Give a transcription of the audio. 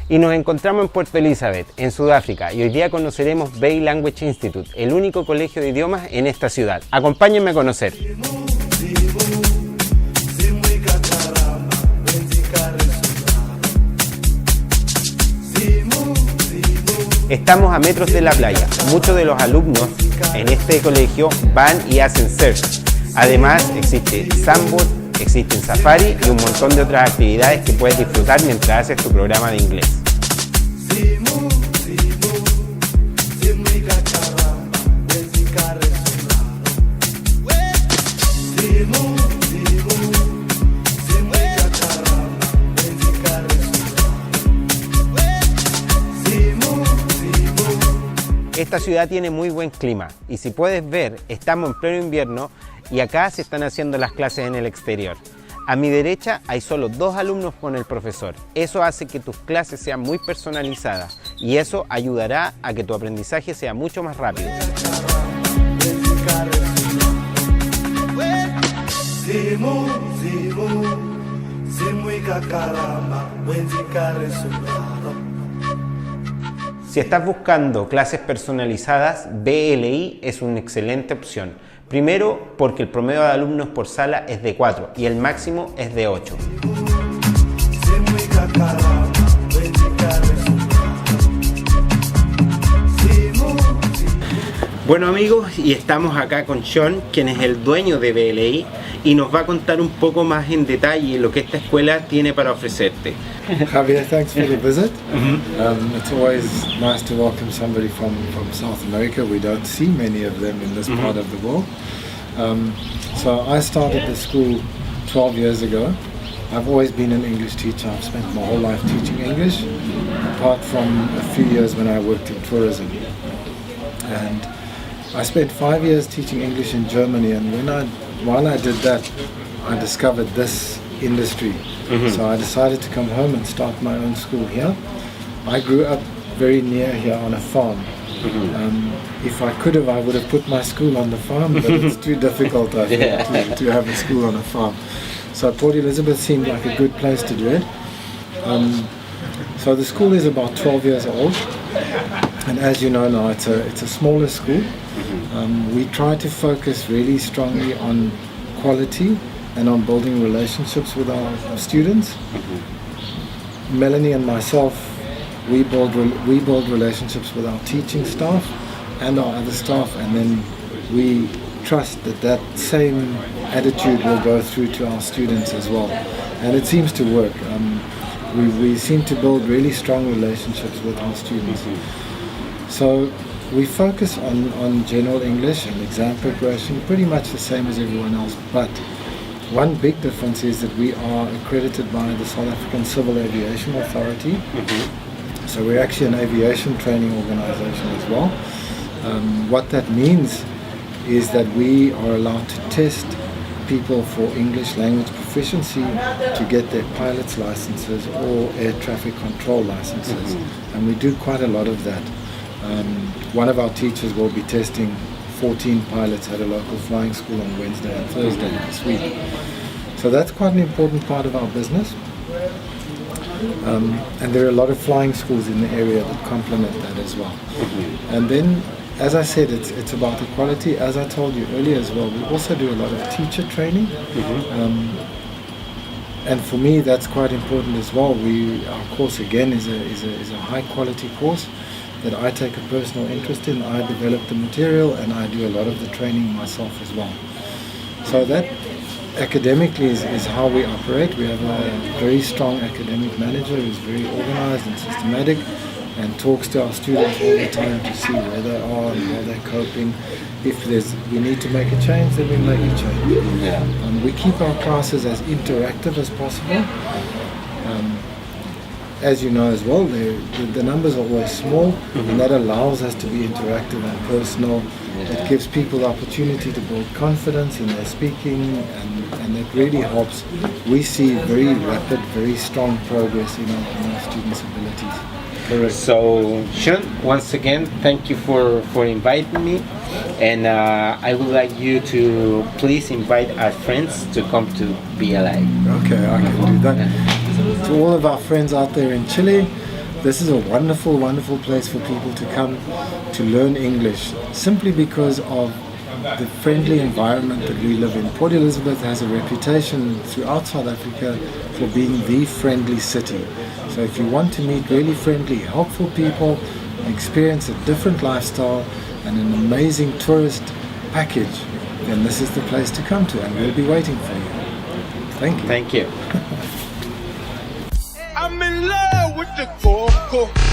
Y nos encontramos en Puerto Elizabeth, en Sudáfrica, y hoy día conoceremos Vive Language Institute, el único colegio de idiomas en esta ciudad. Acompáñenme a conocer. Estamos a metros de la playa. Muchos de los alumnos en este colegio van y hacen surf. Además existe sandboard, existen safari y un montón de otras actividades que puedes disfrutar mientras haces tu programa de inglés. Esta ciudad tiene muy buen clima y si puedes ver, estamos en pleno invierno y acá se están haciendo las clases en el exterior. A mi derecha hay solo 2 alumnos con el profesor. Eso hace que tus clases sean muy personalizadas y eso ayudará a que tu aprendizaje sea mucho más rápido. Si estás buscando clases personalizadas, BLI es una excelente opción. Primero, porque el promedio de alumnos por sala es de 4 y el máximo es de 8. Bueno amigos, y estamos acá con Sean, quien es el dueño de BLI, y nos va a contar un poco más en detalle lo que esta escuela tiene para ofrecerte. Javier, thanks for the visit. It's always nice to welcome somebody from South America. We don't see many of them in this part of the world. So I started the school 12 years ago. I've always been an English teacher. I've spent my whole life teaching English, apart from a few years when I worked in tourism. And I spent 5 years teaching English in Germany, and while I did that, I discovered this industry. So I decided to come home and start my own school here. I grew up very near here on a farm. If I could have, I would have put my school on the farm, but it's too difficult, I think, to have a school on a farm. So Port Elizabeth seemed like a good place to do it. So the school is about 12 years old, and as you know now, it's a smaller school. We try to focus really strongly on quality and on building relationships with our students. Melanie and myself, we build relationships with our teaching staff and our other staff, and then we trust that same attitude will go through to our students as well. And it seems to work. We seem to build really strong relationships with our students. So we focus on general English and exam preparation, pretty much the same as everyone else, but one big difference is that we are accredited by the South African Civil Aviation Authority. So we're actually an aviation training organization as well. What that means is that we are allowed to test people for English language proficiency to get their pilot's licenses or air traffic control licenses. And we do quite a lot of that. One of our teachers will be testing 14 pilots at a local flying school on Wednesday and Thursday this week. So that's quite an important part of our business. And there are a lot of flying schools in the area that complement that as well. And then, as I said, it's about equality. As I told you earlier as well, we also do a lot of teacher training. And for me, that's quite important as well. Our course again is a high quality course that I take a personal interest in. I develop the material and I do a lot of the training myself as well. So that academically is how we operate. We have a very strong academic manager who's very organized and systematic and talks to our students all the time to see where they are and how they're coping. If we need to make a change, then we make a change. We keep our classes as interactive as possible. as you know as well, the numbers are always small, and that allows us to be interactive and personal. It gives people the opportunity to build confidence in their speaking, and it really helps. We see very rapid, very strong progress in our students' abilities. Correct. So, Sean, once again, thank you for inviting me, and I would like you to please invite our friends to come to BLA. Okay, I can do that. To all of our friends out there in Chile, this is a wonderful, wonderful place for people to come to learn English, simply because of the friendly environment that we live in. Port Elizabeth has a reputation throughout South Africa for being the friendly city. So if you want to meet really friendly, helpful people, experience a different lifestyle and an amazing tourist package, then this is the place to come to, and we'll be waiting for you. Thank you. Thank you. I'm in love with the coco.